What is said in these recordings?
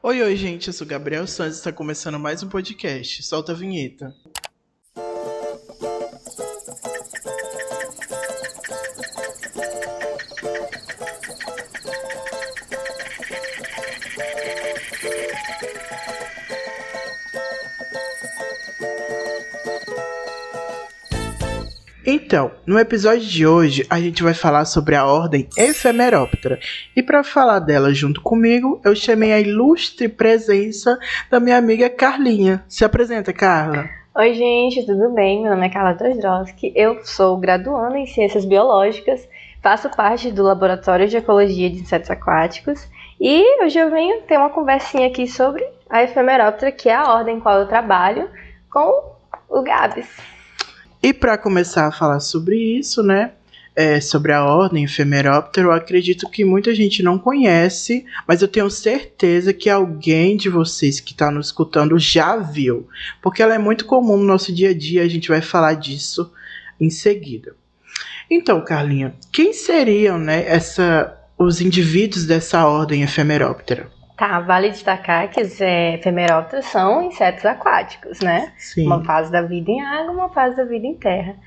Oi, oi, gente, eu sou Gabriel Santos e está começando mais um podcast. Solta a vinheta. Então, no episódio de hoje, a gente vai falar sobre a ordem Ephemeroptera. E para falar dela junto comigo, eu chamei a ilustre presença da minha amiga Carlinha. Se apresenta, Carla. Oi, gente, tudo bem? Meu nome é Carla Drozdowski, eu sou graduanda em Ciências Biológicas, faço parte do Laboratório de Ecologia de Insetos Aquáticos e hoje eu venho ter uma conversinha aqui sobre a Ephemeroptera, que é a ordem em qual eu trabalho, com o Gabs. E para começar a falar sobre isso, né, sobre a ordem Ephemeroptera, eu acredito que muita gente não conhece, mas eu tenho certeza que alguém de vocês que está nos escutando já viu, porque ela é muito comum no nosso dia a dia, a gente vai falar disso em seguida. Então, Carlinha, quem seriam, né, os indivíduos dessa ordem Ephemeroptera? Tá, vale destacar que os Ephemeroptera são insetos aquáticos, né? Sim. Uma fase da vida em água, uma fase da vida em terra.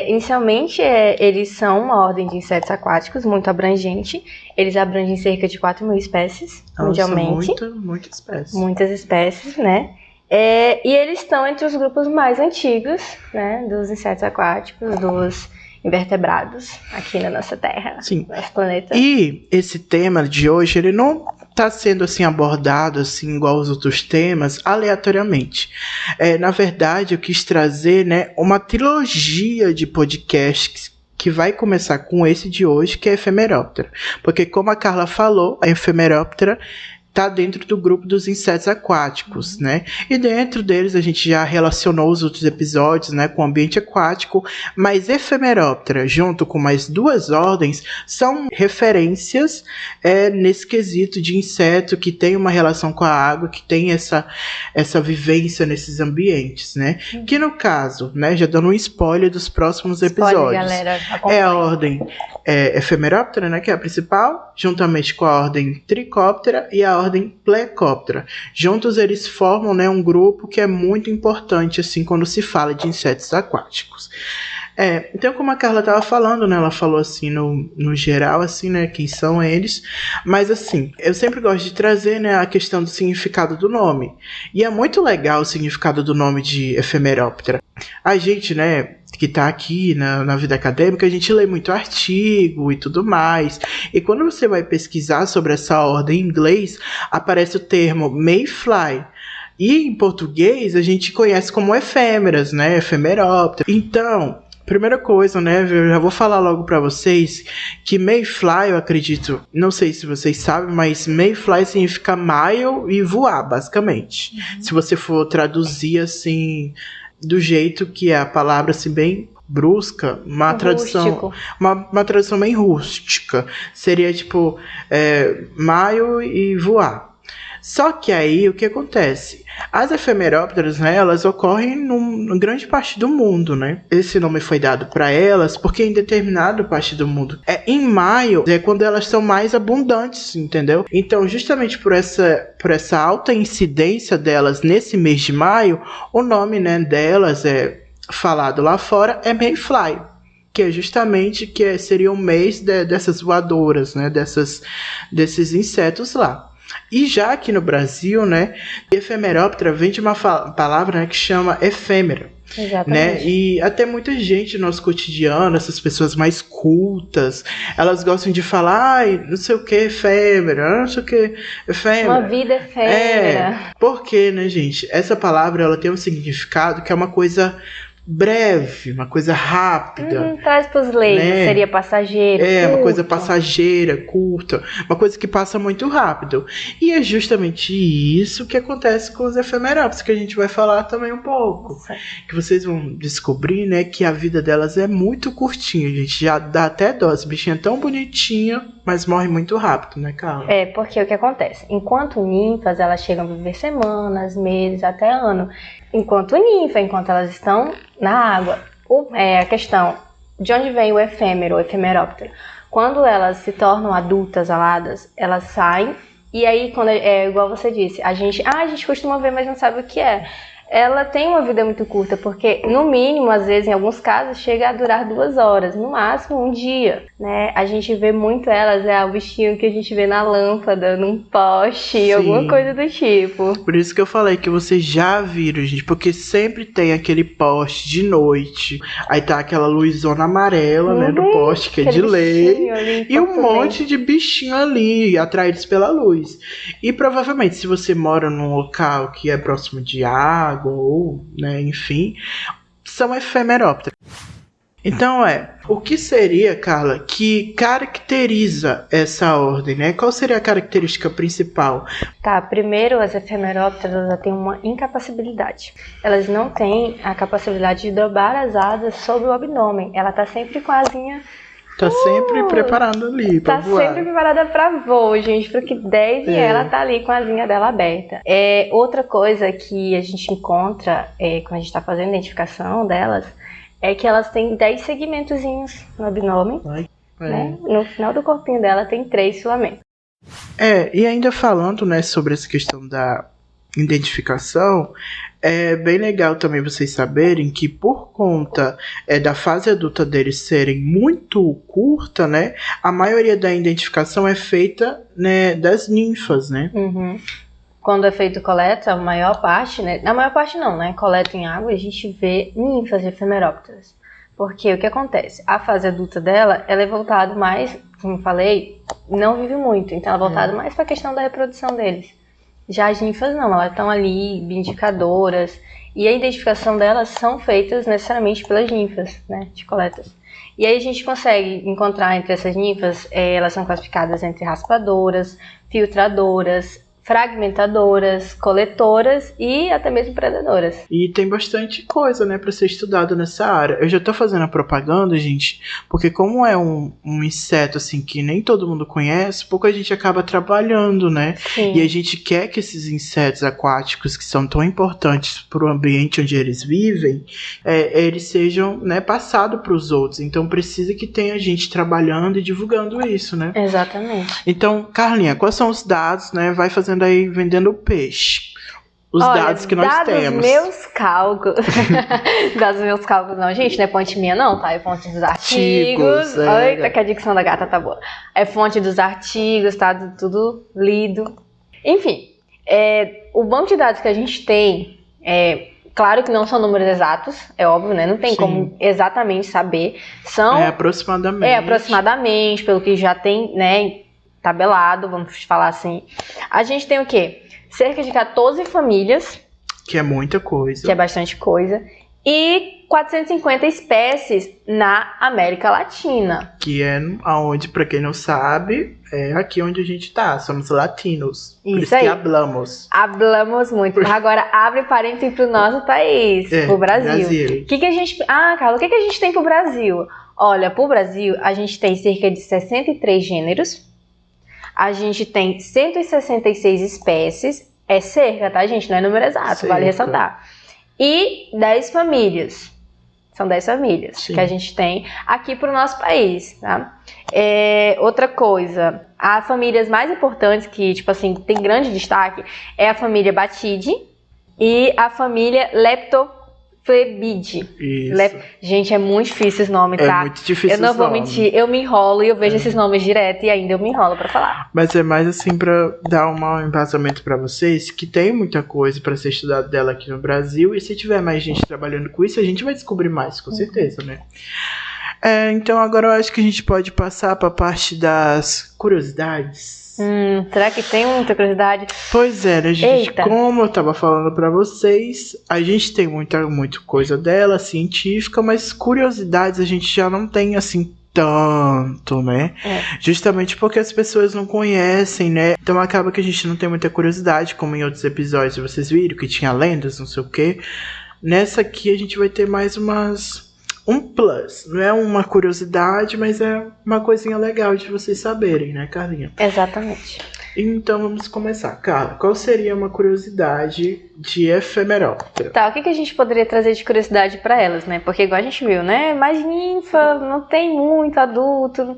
Inicialmente, eles são uma ordem de insetos aquáticos muito abrangente. Eles abrangem cerca de 4.000 espécies mundialmente. Muitas espécies. Muitas espécies, né? E eles estão entre os grupos mais antigos, né, dos insetos aquáticos, dos invertebrados aqui na nossa Terra, Sim. nosso planeta. E esse tema de hoje, ele não está sendo assim abordado assim igual aos outros temas aleatoriamente. Na verdade, eu quis trazer, né, uma trilogia de podcasts que vai começar com esse de hoje, que é a Ephemeroptera. Porque como a Carla falou, a Ephemeroptera está dentro do grupo dos insetos aquáticos, né? E dentro deles a gente já relacionou os outros episódios, né, com o ambiente aquático, mas Ephemeroptera, junto com mais duas ordens, são referências nesse quesito de inseto que tem uma relação com a água, que tem essa vivência nesses ambientes, né? Que no caso, né, já dando um spoiler dos próximos episódios, galera, é a ordem Ephemeroptera, né, que é a principal, juntamente com a ordem Trichoptera e a ordem Plecoptera. Juntos eles formam, né, um grupo que é muito importante assim quando se fala de insetos aquáticos. Então, como a Carla estava falando, né, ela falou assim no geral, assim, né, quem são eles, mas assim, eu sempre gosto de trazer, né, a questão do significado do nome, e é muito legal o significado do nome de Ephemeroptera. A gente, né, que está aqui na vida acadêmica, a gente lê muito artigo e tudo mais, e quando você vai pesquisar sobre essa ordem em inglês, aparece o termo mayfly, e em português a gente conhece como efêmeras, né, Ephemeroptera. Então, primeira coisa, né, eu já vou falar logo para vocês que mayfly, eu acredito, não sei se vocês sabem, mas mayfly significa maio e voar, basicamente. Se você for traduzir assim, do jeito que é a palavra, assim, bem brusca, uma tradução bem rústica, seria tipo maio e voar. Só que aí, o que acontece? As efemerópteras, né, elas ocorrem em grande parte do mundo, né? Esse nome foi dado para elas porque em determinada parte do mundo. Em maio é quando elas são mais abundantes, entendeu? Então, justamente por essa alta incidência delas nesse mês de maio, o nome, né, delas falado lá fora é mayfly, que é justamente seria o mês dessas voadoras, né, desses insetos lá. E já aqui no Brasil, né, Ephemeroptera vem de uma palavra, né, que chama efêmera. Exatamente. Né? E até muita gente no nosso cotidiano, essas pessoas mais cultas, elas gostam de falar, não sei o que, efêmera, não sei o que, efêmera. Uma vida efêmera. Porque, né, gente, essa palavra ela tem um significado que é uma coisa breve, uma coisa rápida. Traz para os leigos, né? Seria passageiro. Uma coisa passageira, curta, uma coisa que passa muito rápido. E é justamente isso que acontece com os efemerópteros, que a gente vai falar também um pouco. Certo. Que vocês vão descobrir, né, que a vida delas é muito curtinha, gente. Já dá até dó, essa bichinha é tão bonitinha, mas morre muito rápido, né, Carla? Porque o que acontece? Enquanto ninfas, elas chegam a viver semanas, meses, até ano. Enquanto elas estão na água. A questão de onde vem o efêmero, o efemeróptero. Quando elas se tornam adultas, aladas, elas saem E aí, quando igual você disse, a gente costuma ver, mas não sabe o que é. Ela tem uma vida muito curta, porque no mínimo, às vezes, em alguns casos, chega a durar 2 horas, no máximo 1 dia, né? A gente vê muito elas, o bichinho que a gente vê na lâmpada, num poste, Sim. alguma coisa do tipo. Por isso que eu falei que vocês já viram, gente, porque sempre tem aquele poste de noite, aí tá aquela luzona amarela, né, do poste, que é de lei, e um monte de bichinho ali, atraídos pela luz. E provavelmente, se você mora num local que é próximo de água, ou, né, enfim, são efemerópteros. Então o que seria, Carla, que caracteriza essa ordem, né? Qual seria a característica principal? Tá, primeiro as efemerópteras, elas têm uma incapacibilidade. Elas não têm a capacidade de dobrar as asas sobre o abdômen. Ela tá sempre com a asinha... Tá sempre preparada ali pra voar. Tá sempre preparada pra voo, gente, porque desde ela tá ali com a asinha dela aberta. Outra coisa que a gente encontra quando a gente tá fazendo a identificação delas é que elas têm 10 segmentozinhos no abdômen. Né? No final do corpinho dela tem 3 filamentos. E ainda falando, né, sobre essa questão da identificação, é bem legal também vocês saberem que por conta da fase adulta deles serem muito curta, né, a maioria da identificação é feita, né, das ninfas, né? Uhum. Quando é feito coleta, a maior parte, né, na maior parte não, né, coleta em água, a gente vê ninfas de efemerópteras. Porque o que acontece? A fase adulta dela, ela é voltada mais, como eu falei, não vive muito, então ela é voltada mais para a questão da reprodução deles. Já as ninfas não, elas estão ali, indicadoras, e a identificação delas são feitas necessariamente pelas ninfas, né, de coletas. E aí a gente consegue encontrar entre essas ninfas, elas são classificadas entre raspadoras, filtradoras, fragmentadoras, coletoras e até mesmo predadoras. E tem bastante coisa, né, para ser estudado nessa área. Eu já tô fazendo a propaganda, gente, porque como é um inseto, assim, que nem todo mundo conhece, pouco a gente acaba trabalhando, né? Sim. E a gente quer que esses insetos aquáticos, que são tão importantes para o ambiente onde eles vivem, eles sejam, né, passados para os outros. Então precisa que tenha gente trabalhando e divulgando isso, né? Exatamente. Então, Carlinha, quais são os dados, né? Vai fazendo aí, vendendo peixe. Os dados que nós temos. Meus cálculos. Dados meus cálculos, não, gente, não é fonte minha, não, tá? É fonte dos artigos. Eita, que a dicção da gata tá boa. É fonte dos artigos, tá? Tudo lido. Enfim, o banco de dados que a gente tem, claro que não são números exatos, é óbvio, né? Não tem como exatamente saber. São. Aproximadamente. Aproximadamente, pelo que já tem, né? Tabelado, vamos falar assim. A gente tem o quê? Cerca de 14 famílias. Que é muita coisa. Que é bastante coisa. E 450 espécies na América Latina. Que é aonde, pra quem não sabe, é aqui onde a gente tá. Somos latinos. Por isso que hablamos. Hablamos muito. Agora, abre parênteses pro nosso país, pro Brasil. O que a gente... Carla, o que a gente tem pro Brasil? Olha, pro Brasil, a gente tem cerca de 63 gêneros. A gente tem 166 espécies, é cerca, tá, gente? Não é número exato, vale ressaltar. E 10 famílias. São 10 famílias que a gente tem aqui pro nosso país, tá? Outra coisa, as famílias mais importantes que, tipo assim, tem grande destaque é a família Batidae e a família Leptoplebidae. Gente, é muito difícil esse nome, tá? É muito difícil. Eu não vou mentir, eu me enrolo e eu vejo esses nomes direto e ainda eu me enrolo pra falar. Mas é mais assim pra dar um embasamento pra vocês, que tem muita coisa pra ser estudado dela aqui no Brasil, e se tiver mais gente trabalhando com isso, a gente vai descobrir mais, com certeza, né? Então agora eu acho que a gente pode passar pra parte das curiosidades. Será que tem muita curiosidade? Pois é, né, gente? Eita. Como eu tava falando pra vocês, a gente tem muita coisa dela, científica, mas curiosidades a gente já não tem, assim, tanto, né? Justamente porque as pessoas não conhecem, né? Então acaba que a gente não tem muita curiosidade, como em outros episódios vocês viram, que tinha lendas, não sei o quê. Nessa aqui a gente vai ter mais um plus, não é uma curiosidade, mas é uma coisinha legal de vocês saberem, né, Carlinha? Exatamente. Então vamos começar. Carla, qual seria uma curiosidade de efemeróptera? Tá, o que a gente poderia trazer de curiosidade pra elas, né? Porque igual a gente viu, né? Mais ninfa, não tem muito adulto.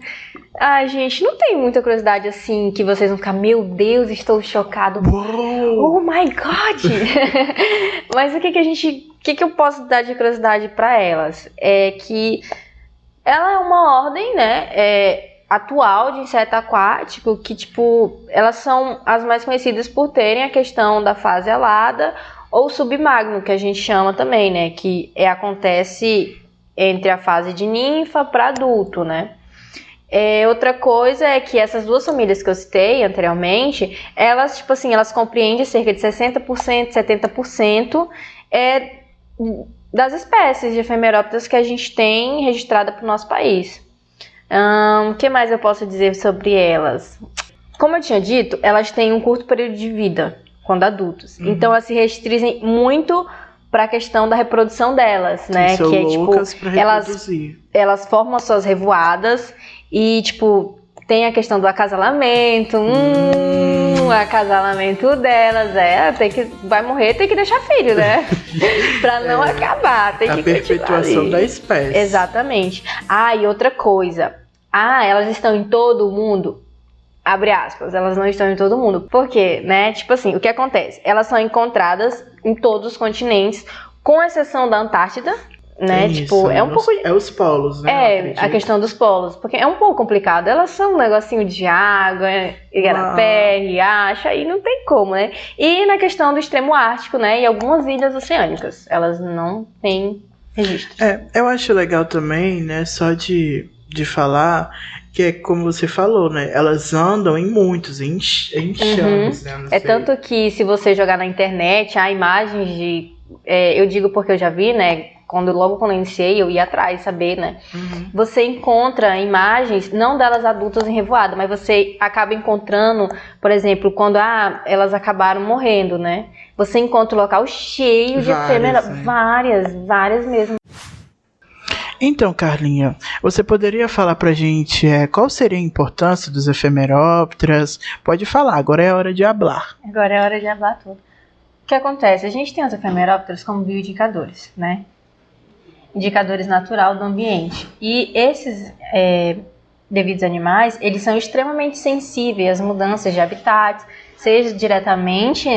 Ai, gente, não tem muita curiosidade assim que vocês vão ficar, meu Deus, estou chocado. Uou! Oh my God! Mas o que eu posso dar de curiosidade pra elas? É que ela é uma ordem, né? Atual de inseto aquático, que tipo, elas são as mais conhecidas por terem a questão da fase alada ou submagno, que a gente chama também, né, que acontece entre a fase de ninfa para adulto, né. Outra coisa é que essas duas famílias que eu citei anteriormente, elas, tipo assim, elas compreendem cerca de 60%, 70% das espécies de efemerópteras que a gente tem registrada para o nosso país. O que mais eu posso dizer sobre elas? Como eu tinha dito, elas têm um curto período de vida quando adultos. Então elas se restringem muito para a questão da reprodução delas, né? São que é loucas tipo, pra reproduzir. elas formam as suas revoadas e tipo tem a questão do acasalamento. O acasalamento delas vai morrer, tem que deixar filho, né? Pra não acabar, tem que continuar. A perpetuação da espécie. Exatamente. E outra coisa. Elas estão em todo o mundo? Abre aspas, elas não estão em todo o mundo. Por quê, né? Tipo assim, o que acontece? Elas são encontradas em todos os continentes, com exceção da Antártida, né? Isso, tipo, é um pouco... É os polos, né? A questão dos polos, porque é um pouco complicado. Elas são um negocinho de água, igarapé, riacho, aí não tem como, né? E na questão do extremo ártico, né? E algumas ilhas oceânicas, elas não têm registros. Eu acho legal também, né? Só de falar que é como você falou, né? Elas andam em muitos, em chamas, né? Não sei. Tanto que se você jogar na internet, há imagens de... eu digo porque eu já vi, né? Logo quando eu iniciei, eu ia atrás saber, né? Você encontra imagens, não delas adultas em revoada, mas você acaba encontrando, por exemplo, quando elas acabaram morrendo, né? Você encontra o local cheio de efemerópteras. Várias mesmo. Então, Carlinha, você poderia falar pra gente qual seria a importância dos efemerópteras? Pode falar, agora é hora de hablar. Agora é hora de hablar tudo. O que acontece? A gente tem os efemerópteros como bioindicadores, né? Indicadores natural do ambiente. E esses devidos animais, eles são extremamente sensíveis às mudanças de habitat, seja diretamente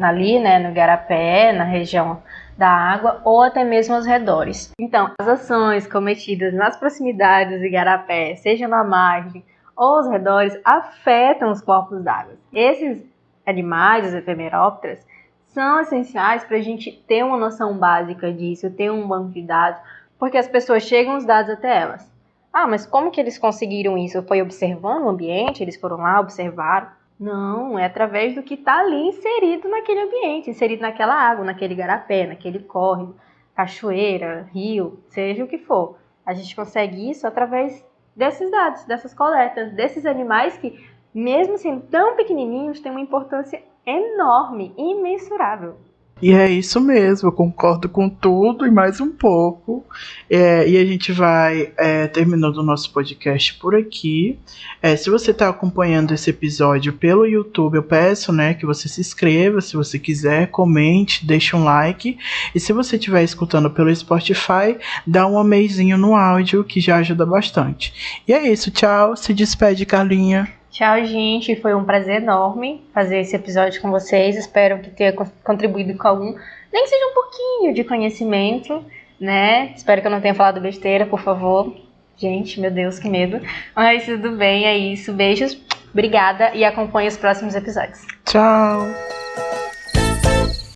ali, né, no igarapé, na região da água, ou até mesmo aos redores. Então, as ações cometidas nas proximidades do igarapé, seja na margem ou aos redores, afetam os corpos d'água. Esses animais, os efemerópteras, são essenciais para a gente ter uma noção básica disso, ter um banco de dados, porque as pessoas chegam os dados até elas. Mas como que eles conseguiram isso? Foi observando o ambiente? Eles foram lá, observaram? Não, é através do que está ali inserido naquele ambiente, inserido naquela água, naquele igarapé, naquele córrego, cachoeira, rio, seja o que for. A gente consegue isso através desses dados, dessas coletas, desses animais que, mesmo sendo tão pequenininhos, têm uma importância enorme, imensurável. E é isso mesmo, eu concordo com tudo e mais um pouco. E a gente vai terminando o nosso podcast por aqui. Se você está acompanhando esse episódio pelo YouTube, eu peço, né, que você se inscreva, se você quiser, comente, deixe um like. E se você estiver escutando pelo Spotify, dá um ameizinho no áudio, que já ajuda bastante. E é isso, tchau, se despede, Carlinha. Tchau, gente. Foi um prazer enorme fazer esse episódio com vocês. Espero que tenha contribuído com algum, nem que seja um pouquinho de conhecimento, né? Espero que eu não tenha falado besteira, por favor. Gente, meu Deus, que medo. Mas tudo bem, é isso. Beijos, obrigada e acompanhe os próximos episódios. Tchau.